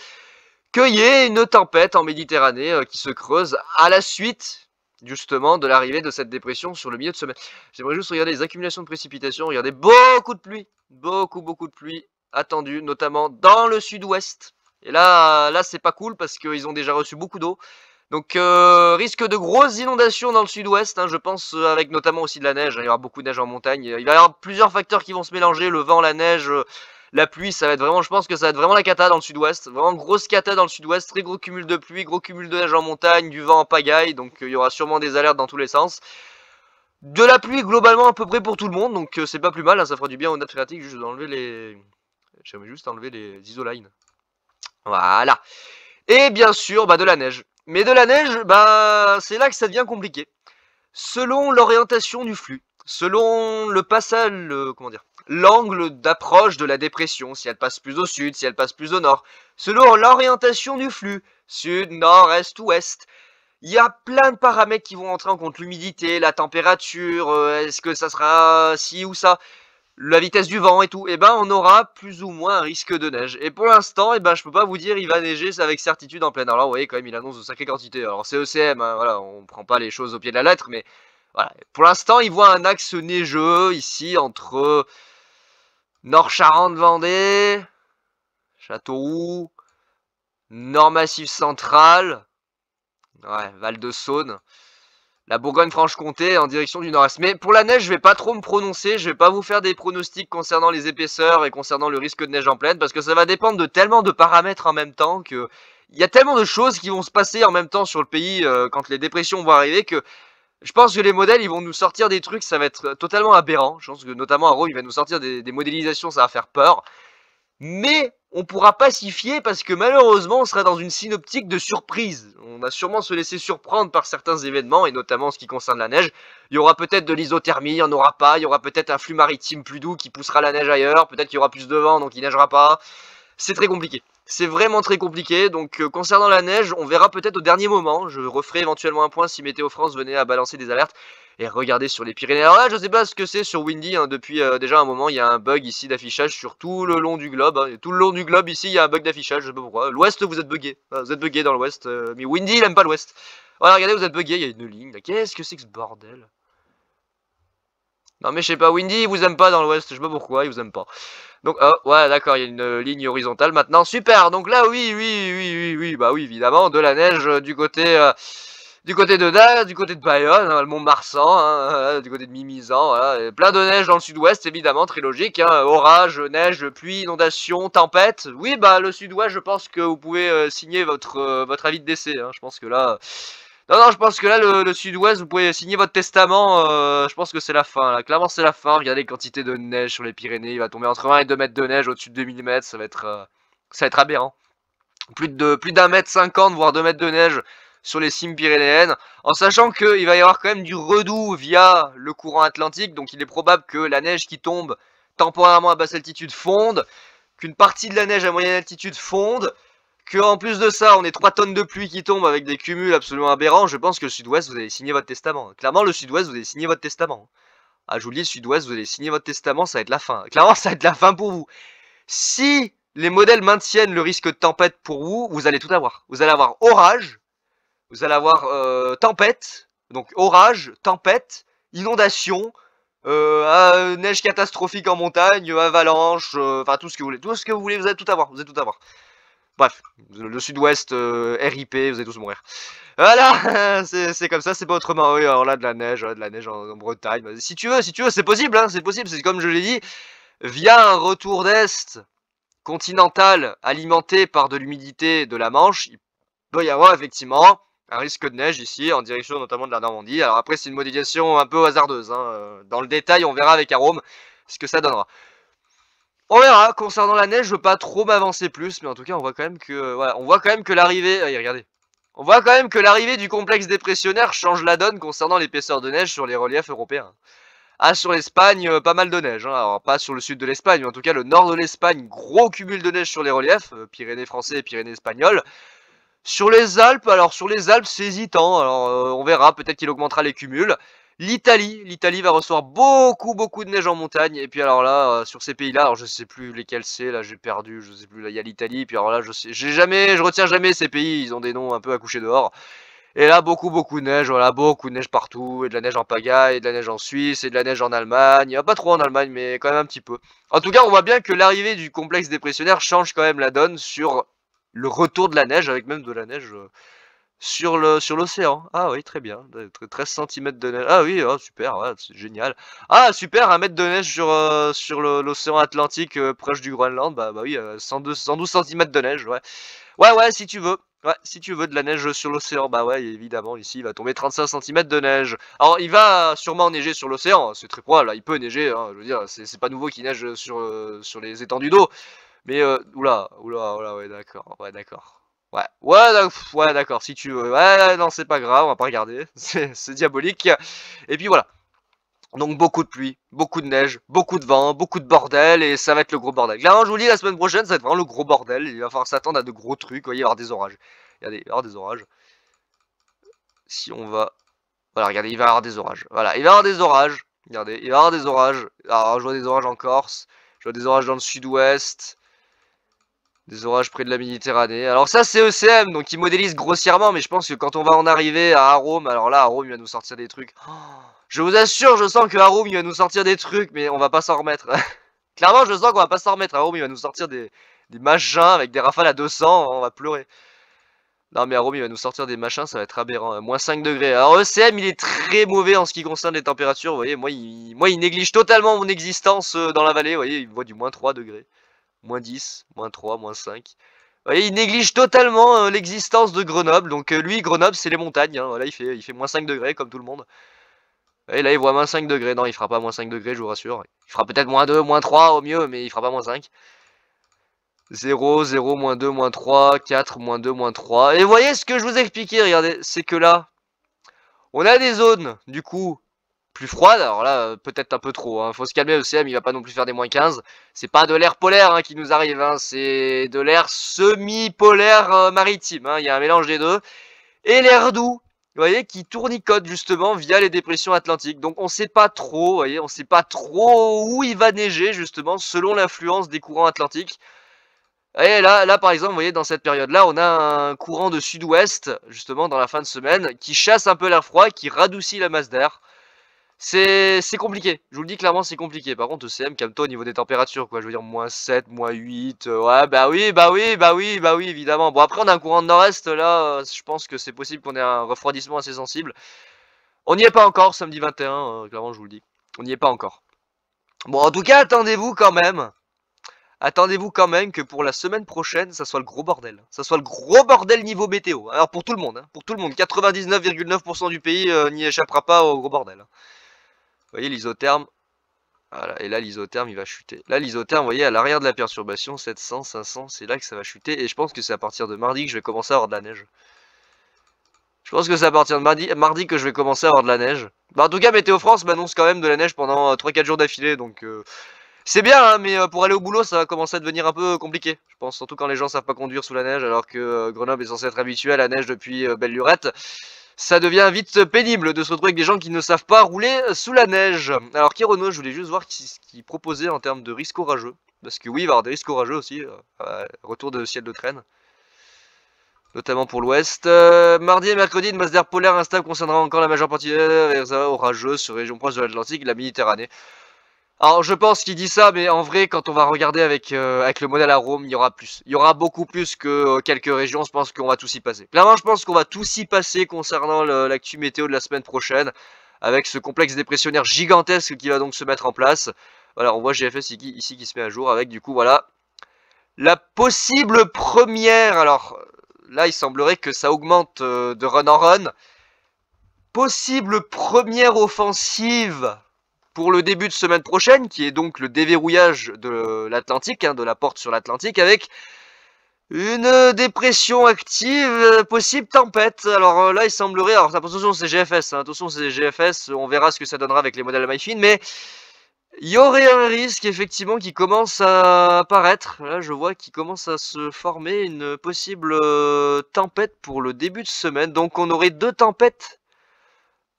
qu'il y ait une tempête en Méditerranée qui se creuse à la suite justement de l'arrivée de cette dépression sur le milieu de semaine. J'aimerais juste regarder les accumulations de précipitations, regardez beaucoup de pluie, beaucoup de pluie attendue, notamment dans le sud-ouest. Et là c'est pas cool parce qu'ils ont déjà reçu beaucoup d'eau. Donc risque de grosses inondations dans le sud-ouest, hein, je pense, avec notamment aussi de la neige. Hein, il y aura beaucoup de neige en montagne. Il va y avoir plusieurs facteurs qui vont se mélanger, le vent, la neige, la pluie, ça va être vraiment, je pense que ça va être vraiment la cata dans le sud-ouest. Vraiment grosse cata dans le sud-ouest, très gros cumul de pluie, gros cumul de neige en montagne, du vent en pagaille, donc il y aura sûrement des alertes dans tous les sens. De la pluie globalement à peu près pour tout le monde, donc c'est pas plus mal, hein, ça fera du bien aux nappes phréatiques, juste d'enlever les... J'aimerais juste enlever les isolines. Voilà. Et bien sûr, bah de la neige. Mais de la neige, bah c'est là que ça devient compliqué. Selon l'orientation du flux, selon le passage, comment dire, l'angle d'approche de la dépression, si elle passe plus au sud, si elle passe plus au nord, selon l'orientation du flux, sud, nord, est, ouest, il y a plein de paramètres qui vont entrer en compte, l'humidité, la température, est-ce que ça sera ci ou ça, la vitesse du vent et tout, et ben on aura plus ou moins un risque de neige. Et pour l'instant, et ben je peux pas vous dire il va neiger avec certitude en pleine. Alors là, vous voyez quand même il annonce de sacrées quantités. Alors c'est ECM, hein, voilà, on prend pas les choses au pied de la lettre, mais Voilà. Pour l'instant, il voit un axe neigeux ici entre Nord-Charente-Vendée, Châteauroux, Nord-Massif Central, ouais, Val-de-Saône, la Bourgogne-Franche-Comté en direction du nord-est. Mais pour la neige, je vais pas trop me prononcer, je vais pas vous faire des pronostics concernant les épaisseurs et concernant le risque de neige en pleine, parce que ça va dépendre de tellement de paramètres en même temps que il y a tellement de choses qui vont se passer en même temps sur le pays quand les dépressions vont arriver que je pense que les modèles, ils vont nous sortir des trucs, ça va être totalement aberrant. Je pense que notamment Arrow, il va nous sortir des modélisations, ça va faire peur. Mais on pourra pas s'y fier parce que malheureusement, on sera dans une synoptique de surprise. On va sûrement se laisser surprendre par certains événements, et notamment en ce qui concerne la neige. Il y aura peut-être de l'isothermie, il n'y en aura pas. Il y aura peut-être un flux maritime plus doux qui poussera la neige ailleurs. Peut-être qu'il y aura plus de vent, donc il neigera pas. C'est très compliqué. C'est vraiment très compliqué. Donc concernant la neige, on verra peut-être au dernier moment. Je referai éventuellement un point si Météo France venait à balancer des alertes. Et regardez sur les Pyrénées. Alors là, je sais pas ce que c'est sur Windy. Hein, depuis déjà un moment, il y a un bug ici d'affichage sur tout le long du globe. Hein. Et tout le long du globe, ici, il y a un bug d'affichage. Je sais pas pourquoi. L'ouest, vous êtes bugué. Vous êtes bugué dans l'ouest. Mais Windy, il aime pas l'ouest. Voilà, regardez, vous êtes bugué. Il y a une ligne. Qu'est-ce que c'est que ce bordel? Non mais je sais pas, Windy il vous aime pas dans l'ouest, je sais pas pourquoi, il vous aime pas. Donc, oh, ouais, d'accord, il y a une ligne horizontale maintenant, super. Donc là, oui, bah oui, évidemment, de la neige du côté de Dax, du côté de Bayonne, hein, le Mont Marsan, hein, du côté de Mimizan, voilà, et plein de neige dans le sud-ouest, évidemment, très logique, hein, orage, neige, pluie, inondation, tempête. Oui, bah le sud-ouest, je pense que vous pouvez signer votre avis de décès, hein, je pense que là... Non, je pense que là, le sud-ouest, vous pouvez signer votre testament. Je pense que c'est la fin. Là. Clairement, c'est la fin. Regardez les quantités de neige sur les Pyrénées. Il va tomber entre 1 et 2 mètres de neige au-dessus de 2000 mètres. Ça va être aberrant. Plus d'un mètre 50, voire 2 mètres de neige sur les cimes pyrénéennes. En sachant qu'il va y avoir quand même du redoux via le courant atlantique. Donc, il est probable que la neige qui tombe temporairement à basse altitude fonde. Qu'une partie de la neige à moyenne altitude fonde. Que en plus de ça, on ait 3 tonnes de pluie qui tombent avec des cumuls absolument aberrants, je pense que le sud-ouest, vous allez signer votre testament. Clairement, le sud-ouest, vous allez signer votre testament. Ah, je vous le dis, le sud-ouest, vous allez signer votre testament, ça va être la fin. Clairement, ça va être la fin pour vous. Si les modèles maintiennent le risque de tempête pour vous, vous allez tout avoir. Vous allez avoir orage, vous allez avoir tempête, donc orage, tempête, inondation, neige catastrophique en montagne, avalanche, enfin tout ce que vous voulez. Tout ce que vous voulez, vous allez tout avoir. Vous allez tout avoir. Bref, le sud-ouest, RIP, vous allez tous mourir. Voilà, c'est comme ça, c'est pas autrement. Oui, alors là, de la neige en Bretagne. Si tu veux, c'est possible, hein, c'est possible. C'est comme je l'ai dit, via un retour d'est continental alimenté par de l'humidité de la Manche, il peut y avoir effectivement un risque de neige ici, en direction notamment de la Normandie. Alors après, c'est une modélisation un peu hasardeuse. Hein. Dans le détail, on verra avec Arôme ce que ça donnera. On verra, concernant la neige, je veux pas trop m'avancer plus, mais en tout cas, on voit quand même que, voilà, on voit quand même que l'arrivée, regardez, on voit quand même que l'arrivée du complexe dépressionnaire change la donne concernant l'épaisseur de neige sur les reliefs européens. Ah, sur l'Espagne, pas mal de neige, hein. Alors pas sur le sud de l'Espagne, mais en tout cas le nord de l'Espagne, gros cumul de neige sur les reliefs, Pyrénées français et Pyrénées espagnoles. Sur les Alpes, alors sur les Alpes, c'est hésitant, alors on verra, peut-être qu'il augmentera les cumuls. L'Italie va recevoir beaucoup de neige en montagne. Et puis alors là, sur ces pays-là, alors je sais plus lesquels c'est, là j'ai perdu, je sais plus, là il y a l'Italie, puis alors là je retiens jamais ces pays, ils ont des noms un peu à coucher dehors. Et là beaucoup de neige, voilà, beaucoup de neige partout, et de la neige en pagaille, et de la neige en Suisse, et de la neige en Allemagne, pas trop en Allemagne, mais quand même un petit peu. En tout cas, on voit bien que l'arrivée du complexe dépressionnaire change quand même la donne sur le retour de la neige, avec même de la neige... sur l'océan. Ah oui, très bien. 13 cm de neige. Ah oui, oh, super, ouais, c'est génial. Ah super, 1 mètre de neige sur l'océan Atlantique proche du Groenland. Bah oui, 112 cm de neige, ouais. Ouais, si tu veux. Ouais, si tu veux de la neige sur l'océan, bah ouais, évidemment, ici, il va tomber 35 cm de neige. Alors, il va sûrement neiger sur l'océan, c'est très probable, là, il peut neiger, hein, je veux dire, c'est pas nouveau qu'il neige sur les étendues d'eau. Mais, oula, ouais, d'accord. Ouais, d'accord, si tu veux. Ouais, non, c'est pas grave, on va pas regarder. C'est diabolique. Et puis voilà. Donc beaucoup de pluie, beaucoup de neige, beaucoup de vent, beaucoup de bordel, et ça va être le gros bordel. Clairement, je vous dis, la semaine prochaine, ça va être vraiment le gros bordel. Il va falloir s'attendre à de gros trucs. Vous voyez, il va y avoir des orages. Regardez, il va y avoir des orages. Si on va... Voilà, regardez, il va y avoir des orages. Voilà, il va y avoir des orages. Regardez, il va y avoir des orages. Alors, je vois des orages en Corse. Je vois des orages dans le sud-ouest. Des orages près de la Méditerranée. Alors ça c'est ECM, donc il modélise grossièrement, mais je pense que quand on va en arriver à Arome, alors là Arome il va nous sortir des trucs. Oh, je vous assure, je sens que Arome il va nous sortir des trucs, mais on va pas s'en remettre. Clairement je sens qu'on va pas s'en remettre. Arome il va nous sortir des machins avec des rafales à 200, on va pleurer. Non mais Arome il va nous sortir des machins, ça va être aberrant. Moins 5 degrés. Alors ECM il est très mauvais en ce qui concerne les températures, vous voyez, moi il néglige totalement mon existence dans la vallée, vous voyez, il me voit du moins 3 degrés. Moins 10, moins 3, moins 5. Vous voyez, il néglige totalement l'existence de Grenoble. Donc lui, Grenoble, c'est les montagnes. Hein. Voilà, il fait moins 5 degrés, comme tout le monde. Et là, il voit moins 5 degrés. Non, il fera pas moins 5 degrés, je vous rassure. Il fera peut-être moins 2, moins 3 au mieux, mais il fera pas moins 5. 0, 0, moins 2, moins 3, 4, moins 2, moins 3. Et vous voyez ce que je vous ai expliqué, regardez, c'est que là, on a des zones, du coup, plus froides. Alors là, peut-être un peu trop. Hein. Faut se calmer, ECM, il va pas non plus faire des moins 15. C'est pas de l'air polaire hein, qui nous arrive, hein. C'est de l'air semi-polaire maritime. Hein. Il y a un mélange des deux. Et l'air doux, vous voyez, qui tournicote justement via les dépressions atlantiques. Donc on sait pas trop, vous voyez, on sait pas trop où il va neiger justement selon l'influence des courants atlantiques. Et là, par exemple, vous voyez, dans cette période-là, on a un courant de sud-ouest, justement, dans la fin de semaine, qui chasse un peu l'air froid, qui radoucit la masse d'air. C'est compliqué, je vous le dis clairement, c'est compliqué. Par contre, ECM, calme-toi au niveau des températures, quoi. Je veux dire, moins 7, moins 8. Ouais, bah oui, bah oui, bah oui, bah oui, évidemment. Bon, après, on a un courant de nord-est, là, je pense que c'est possible qu'on ait un refroidissement assez sensible. On n'y est pas encore, samedi 21, clairement, je vous le dis. On n'y est pas encore. Bon, en tout cas, attendez-vous quand même. Attendez-vous quand même que pour la semaine prochaine, ça soit le gros bordel. Ça soit le gros bordel niveau météo. Alors, pour tout le monde, hein, pour tout le monde. 99,9% du pays n'y échappera pas au gros bordel. Vous voyez, l'isotherme. Voilà, et là l'isotherme il va chuter. Là l'isotherme, vous voyez, à l'arrière de la perturbation, 700, 500, c'est là que ça va chuter. Et je pense que c'est à partir de mardi que je vais commencer à avoir de la neige. Je pense que c'est à partir de mardi que je vais commencer à avoir de la neige. Bah, en tout cas, Météo France m'annonce quand même de la neige pendant 3-4 jours d'affilée. Donc c'est bien, hein, mais pour aller au boulot, ça va commencer à devenir un peu compliqué. Je pense surtout quand les gens savent pas conduire sous la neige, alors que Grenoble est censé être habitué à la neige depuis belle lurette. Ça devient vite pénible de se retrouver avec des gens qui ne savent pas rouler sous la neige. Alors Kirono, je voulais juste voir ce qu'il proposait en termes de risques orageux. Parce que oui, il va y avoir des risques orageux aussi. Retour de ciel de traîne. Notamment pour l'ouest. Mardi et mercredi, une masse d'air polaire instable concernera encore la majeure partie orageuse sur les régions proches de l'Atlantique et de la Méditerranée. Alors je pense qu'il dit ça, mais en vrai, quand on va regarder avec le modèle Arome, il y aura plus. Il y aura beaucoup plus que quelques régions, je pense qu'on va tous y passer. Clairement, je pense qu'on va tous y passer concernant l'actu météo de la semaine prochaine, avec ce complexe dépressionnaire gigantesque qui va donc se mettre en place. Voilà, on voit GFS ici qui se met à jour, avec du coup, voilà, la possible première, alors là il semblerait que ça augmente de run en run, possible première offensive pour le début de semaine prochaine, qui est donc le déverrouillage de l'Atlantique, hein, de la porte sur l'Atlantique, avec une dépression active, possible tempête. Alors là, il semblerait, alors attention c'est GFS, hein, attention c'est GFS, on verra ce que ça donnera avec les modèles MyFin, mais il y aurait un risque effectivement qui commence à apparaître. Là, je vois qu'il commence à se former une possible tempête pour le début de semaine, donc on aurait deux tempêtes.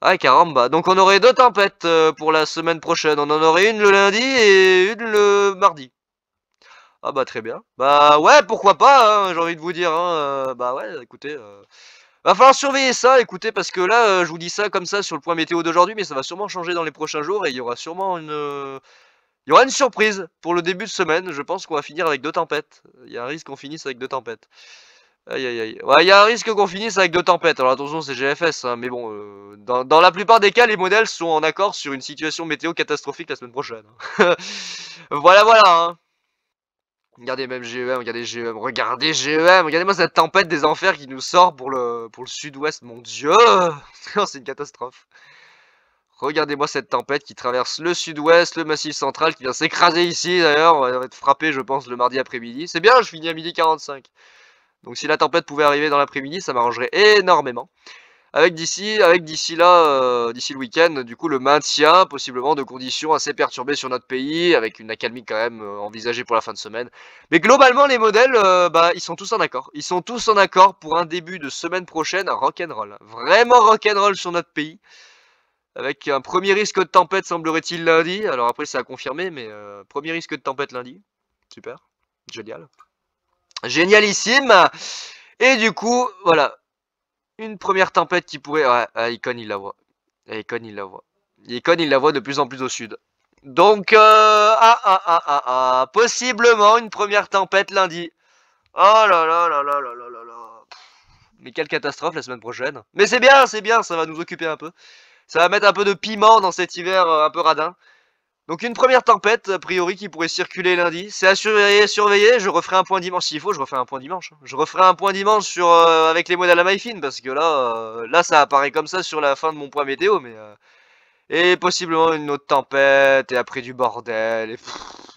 Ah caramba, donc on aurait deux tempêtes pour la semaine prochaine. On en aurait une le lundi et une le mardi. Ah bah très bien. Bah ouais, pourquoi pas, hein, j'ai envie de vous dire. Hein, bah ouais, écoutez, va falloir surveiller ça, écoutez, parce que là, je vous dis ça comme ça sur le point météo d'aujourd'hui, mais ça va sûrement changer dans les prochains jours et il y aura sûrement il y aura une surprise pour le début de semaine. Je pense qu'on va finir avec deux tempêtes. Il y a un risque qu'on finisse avec deux tempêtes. Aïe aïe aïe. Ouais, il y a un risque qu'on finisse avec deux tempêtes. Alors attention, c'est GFS, hein, mais bon, dans la plupart des cas, les modèles sont en accord sur une situation météo catastrophique la semaine prochaine. Voilà, voilà. Hein. Regardez même GEM, regardez GEM, regardez GEM, regardez-moi cette tempête des enfers qui nous sort pour le sud-ouest, mon Dieu. C'est une catastrophe. Regardez-moi cette tempête qui traverse le sud-ouest, le massif central, qui vient s'écraser ici d'ailleurs. On va être frappé, je pense, le mardi après-midi. C'est bien, je finis à 12h45. Donc si la tempête pouvait arriver dans l'après-midi, ça m'arrangerait énormément. Avec d'ici là, d'ici le week-end, du coup le maintien possiblement de conditions assez perturbées sur notre pays, avec une accalmie quand même envisagée pour la fin de semaine. Mais globalement les modèles, bah ils sont tous en accord. Ils sont tous en accord pour un début de semaine prochaine rock'n'roll. Vraiment rock'n'roll sur notre pays. Avec un premier risque de tempête semblerait-il lundi. Alors après c'est à confirmer, mais premier risque de tempête lundi. Super, génial. Génialissime. Et du coup, voilà. Une première tempête qui pourrait... Ouais, Icon, il la voit. Icon, il la voit. Icon, il la voit de plus en plus au sud. Donc, possiblement une première tempête lundi. Oh là là là là là là là là. Mais quelle catastrophe la semaine prochaine. Mais c'est bien, ça va nous occuper un peu. Ça va mettre un peu de piment dans cet hiver un peu radin. Donc une première tempête, a priori, qui pourrait circuler lundi. C'est à surveiller, je referai un point dimanche. S'il faut, je referai un point dimanche. Je referai un point dimanche sur, avec les modèles à MyFin, parce que là, ça apparaît comme ça sur la fin de mon point météo, mais... et possiblement une autre tempête, et après du bordel, et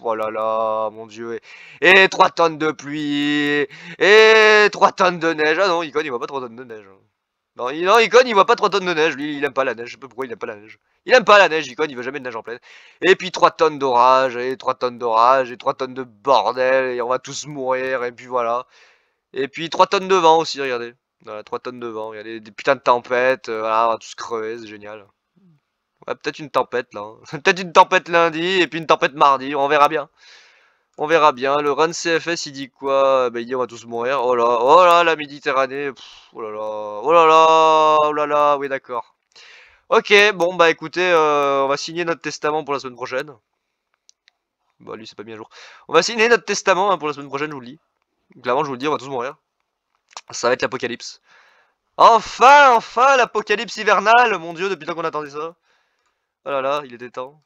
oh là là, mon dieu, et 3 tonnes de pluie, et 3 tonnes de neige. Ah non, Icon, il voit pas 3 tonnes de neige. Non, Icon, il voit pas 3 tonnes de neige, lui, il aime pas la neige, je sais pas pourquoi il aime pas la neige. Il aime pas la neige, Icon, il veut jamais de neige en pleine. Et puis 3 tonnes d'orage, et 3 tonnes d'orage, et 3 tonnes de bordel, et on va tous mourir, et puis voilà. Et puis 3 tonnes de vent aussi, regardez. Voilà, 3 tonnes de vent, il y a des putains de tempêtes, voilà, on va tous crever, c'est génial. Ouais, peut-être une tempête là, hein. Peut-être une tempête lundi et puis une tempête mardi, on verra bien. On verra bien. Le run CFS il dit quoi? Bah, il dit on va tous mourir. Oh là, la Méditerranée. Oh là là, oh là là, oh là là, oui d'accord. Ok, bon bah écoutez, on va signer notre testament pour la semaine prochaine. Bah lui c'est pas mis à jour. On va signer notre testament hein, pour la semaine prochaine, je vous le dis. Clairement je vous le dis, on va tous mourir. Ça va être l'apocalypse. Enfin, enfin, l'apocalypse hivernale, mon dieu, depuis tant qu'on attendait ça. Oh là là, il était temps.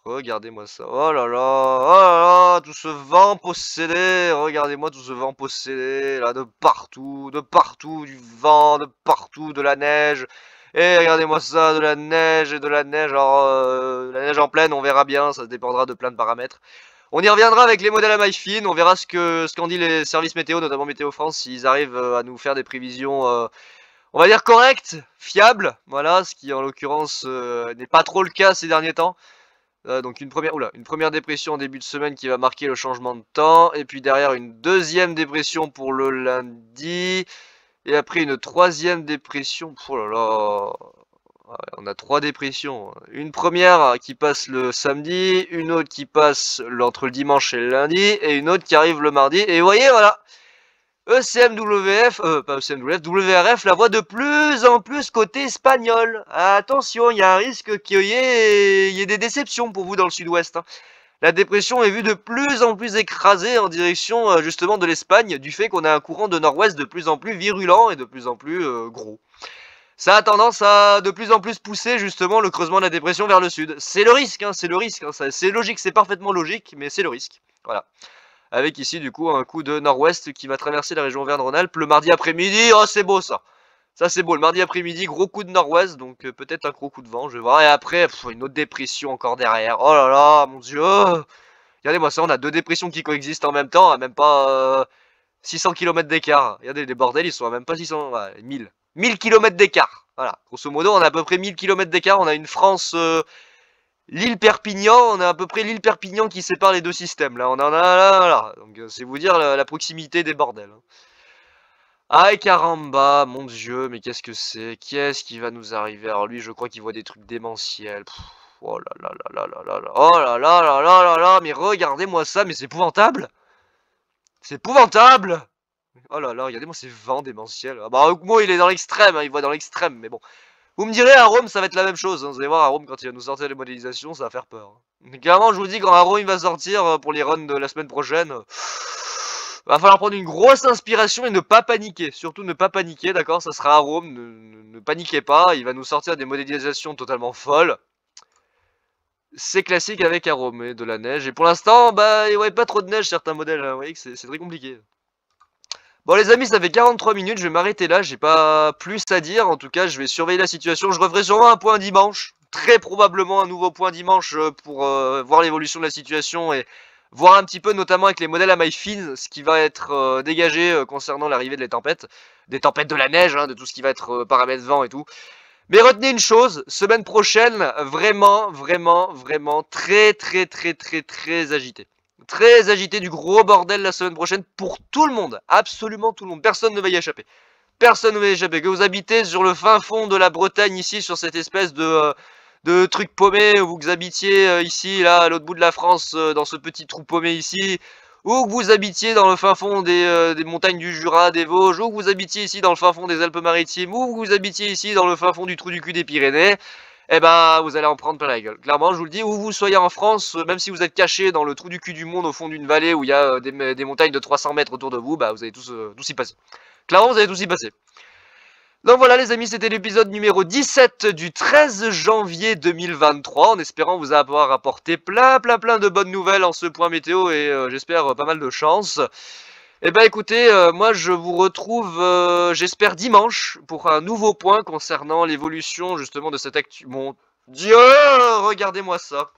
Regardez-moi ça. Oh là là, tout ce vent possédé. Regardez-moi tout ce vent possédé, là, de partout, du vent, de partout, de la neige. Et regardez-moi ça, de la neige et de la neige. Alors, la neige en pleine, on verra bien, ça dépendra de plein de paramètres. On y reviendra avec les modèles à MyFin, on verra ce qu'en dit les services météo, notamment Météo France, s'ils arrivent à nous faire des prévisions, on va dire correctes, fiables. Voilà, ce qui en l'occurrence n'est pas trop le cas ces derniers temps. Donc une première dépression en début de semaine qui va marquer le changement de temps. Et puis derrière une deuxième dépression pour le lundi. Et après une troisième dépression. Oh là là. Ouais, on a 3 dépressions. Une première qui passe le samedi. Une autre qui passe entre le dimanche et le lundi. Et une autre qui arrive le mardi. Et vous voyez, voilà. ECMWF, pas ECMWF, WRF la voit de plus en plus côté espagnol. Attention, il y a un risque qu'il y ait des déceptions pour vous dans le sud-ouest. Hein. La dépression est vue de plus en plus écrasée en direction justement de l'Espagne, du fait qu'on a un courant de nord-ouest de plus en plus virulent et de plus en plus gros. Ça a tendance à de plus en plus pousser justement le creusement de la dépression vers le sud. C'est le risque, hein, c'est le risque. Hein, c'est logique, c'est parfaitement logique, mais c'est le risque. Voilà. Avec ici du coup un coup de nord-ouest qui va traverser la région Auvergne-Rhône-Alpes le mardi après-midi. Oh c'est beau ça. Ça c'est beau, le mardi après-midi, gros coup de nord-ouest, donc peut-être un gros coup de vent, je vais voir. Et après, une autre dépression encore derrière. Oh là là, mon dieu. Regardez-moi ça, on a 2 dépressions qui coexistent en même temps, à même pas 600 km d'écart. Regardez, les bordels, ils sont à même pas 600, ouais, 1000. 1000 km d'écart. Voilà, grosso modo, on a à peu près 1000 km d'écart. On a une France... l'île Perpignan, on a à peu près l'île Perpignan qui sépare les deux systèmes. Là, on en a là. Donc, c'est vous dire la proximité des bordels. Aïe caramba, mon dieu, mais qu'est-ce que c'est? Qu'est-ce qui va nous arriver? Alors lui, je crois qu'il voit des trucs démentiels. Oh là là là là là là là. Oh là là là là là là. Mais regardez-moi ça, mais c'est épouvantable. C'est épouvantable. Oh là là, regardez-moi ces vents démentiels. Ah bah, moi, il est dans l'extrême, hein, il voit dans l'extrême, mais bon. Vous me direz, à Rome, ça va être la même chose. Hein. Vous allez voir, à Rome, quand il va nous sortir les modélisations, ça va faire peur. Hein. Mais clairement, je vous dis, quand à Rome, il va sortir pour les runs de la semaine prochaine, va falloir prendre une grosse inspiration et ne pas paniquer. Surtout ne pas paniquer, d'accord? Ça sera à Rome, ne paniquez pas. Il va nous sortir des modélisations totalement folles. C'est classique avec Arome et de la neige. Et pour l'instant, bah, il n'y a pas trop de neige, certains modèles. Hein. Vous voyez que c'est très compliqué. Bon les amis, ça fait 43 minutes, je vais m'arrêter là, j'ai pas plus à dire, en tout cas je vais surveiller la situation, je referai sûrement un point dimanche, très probablement un nouveau point dimanche pour voir l'évolution de la situation et voir un petit peu notamment avec les modèles à MyFin ce qui va être dégagé concernant l'arrivée des tempêtes de la neige, hein, de tout ce qui va être paramètres vent et tout. Mais retenez une chose, semaine prochaine, vraiment, vraiment, vraiment très très très très très agité. Très agité, du gros bordel la semaine prochaine pour tout le monde, absolument tout le monde, personne ne va y échapper. Personne ne va y échapper, que vous habitez sur le fin fond de la Bretagne ici, sur cette espèce de truc paumé, ou que vous habitiez ici, là, à l'autre bout de la France, dans ce petit trou paumé ici, ou que vous habitiez dans le fin fond des montagnes du Jura, des Vosges, ou que vous habitiez ici dans le fin fond des Alpes-Maritimes, ou que vous habitiez ici dans le fin fond du trou du cul des Pyrénées, eh ben vous allez en prendre plein la gueule. Clairement, je vous le dis, où vous soyez en France, même si vous êtes caché dans le trou du cul du monde au fond d'une vallée où il y a des montagnes de 300 mètres autour de vous, bah vous allez tous y passer. Clairement, vous allez tous y passer. Donc voilà les amis, c'était l'épisode numéro 17 du 13 janvier 2023, en espérant vous avoir apporté plein de bonnes nouvelles en ce point météo et j'espère pas mal de chance. Eh ben écoutez, moi je vous retrouve, j'espère dimanche, pour un nouveau point concernant l'évolution justement de cette actu... Mon Dieu, regardez-moi ça.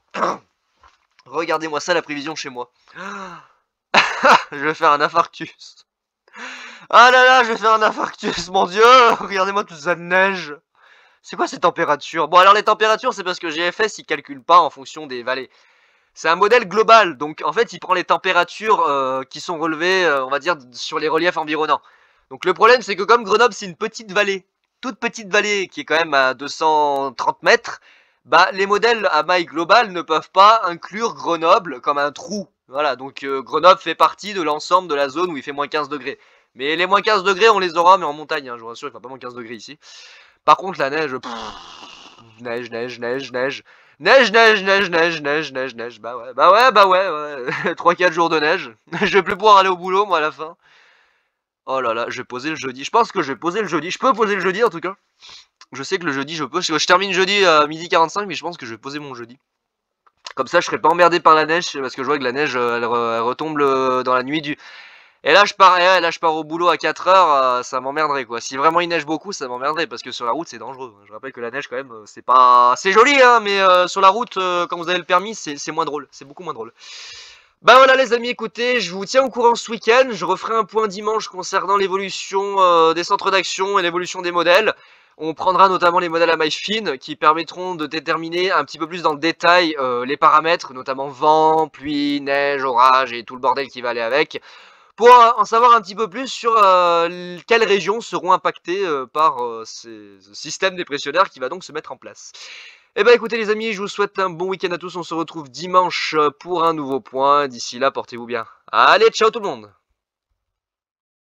Regardez-moi ça, la prévision chez moi. Je vais faire un infarctus. Ah là là, je vais faire un infarctus, mon Dieu. Regardez-moi toute cette neige. C'est quoi ces températures? Bon alors les températures, c'est parce que GFS il calcule pas en fonction des vallées. C'est un modèle global, donc en fait il prend les températures qui sont relevées, on va dire, sur les reliefs environnants. Donc le problème c'est que comme Grenoble c'est une petite vallée, toute petite vallée qui est quand même à 230 mètres, bah les modèles à maille globale ne peuvent pas inclure Grenoble comme un trou. Voilà, donc Grenoble fait partie de l'ensemble de la zone où il fait moins 15 degrés. Mais les moins 15 degrés on les aura mais en montagne, hein, je vous rassure il ne fait pas moins 15 degrés ici. Par contre la neige, neige, neige, neige, neige. Neige, neige, neige, neige, neige, neige, neige. Bah ouais, bah ouais, bah ouais, ouais. 3-4 jours de neige. Je vais plus pouvoir aller au boulot, moi, à la fin. Oh là là, je vais poser le jeudi. Je pense que je vais poser le jeudi. Je peux poser le jeudi, en tout cas. Je sais que le jeudi, je peux. Je termine jeudi à 12h45, mais je pense que je vais poser mon jeudi. Comme ça, je serai pas emmerdé par la neige, parce que je vois que la neige, elle retombe dans la nuit du... Et là, je pars au boulot à 4 heures, ça m'emmerderait quoi. Si vraiment il neige beaucoup, ça m'emmerderait parce que sur la route c'est dangereux. Je rappelle que la neige quand même, c'est pas, c'est joli hein, mais sur la route, quand vous avez le permis, c'est moins drôle, c'est beaucoup moins drôle. Bah voilà les amis, écoutez, je vous tiens au courant ce week-end. Je referai un point dimanche concernant l'évolution des centres d'action et l'évolution des modèles. On prendra notamment les modèles à maille fine qui permettront de déterminer un petit peu plus dans le détail les paramètres, notamment vent, pluie, neige, orage et tout le bordel qui va aller avec, pour en savoir un petit peu plus sur quelles régions seront impactées par ce système dépressionnaire qui va donc se mettre en place. Eh ben écoutez les amis, je vous souhaite un bon week-end à tous, on se retrouve dimanche pour un nouveau point, d'ici là portez-vous bien. Allez, ciao tout le monde!